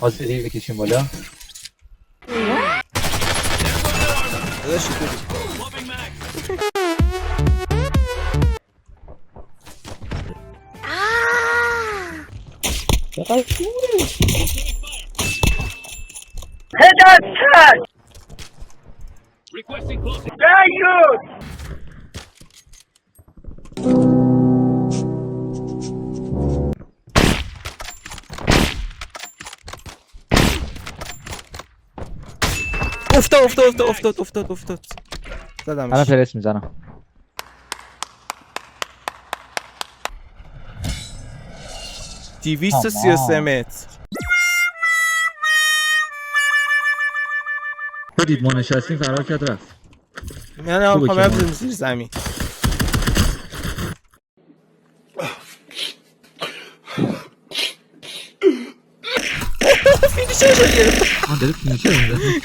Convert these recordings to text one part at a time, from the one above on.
آسیری بکشیم بالا. داداش چطوری؟ چقدر دوره. افتاد الان زدمش. پرس میزنم. 233 متر. دید ما نشستیم فرار کرد رفت. من خوبه میخوام که برم زیر زمین. فینیشرش رو گرفت. داره فینیشر میزنه.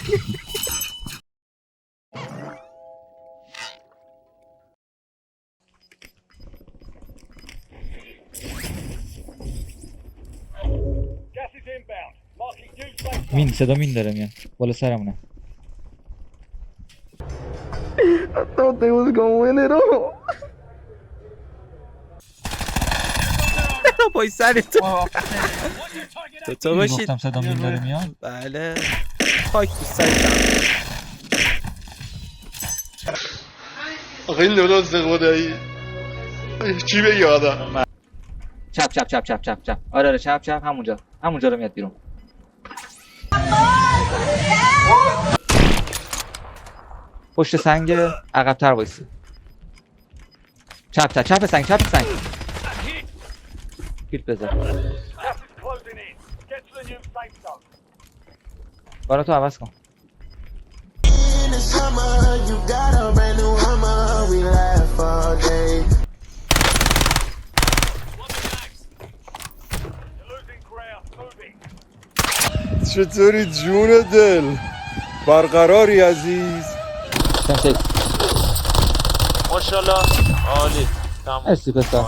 مین صدا مین داره میاد بالا سرمونه. پای سرت. تو باشید. گفتم صدا مین داره میاد. بله. خاک تو سرتم. آخه این درست خدایی چی بگی آدم. چپ. آره چپ همونجا رو میاد بیرون. پشت سنگ عقب‌تر وایسی. چپ سنگ. پیل بزن. بارا تو عوض کن. چطوری جون دل برقراری عزیز؟ سنسیک. ماشاءالله عالی. تمام. مرسی پسر.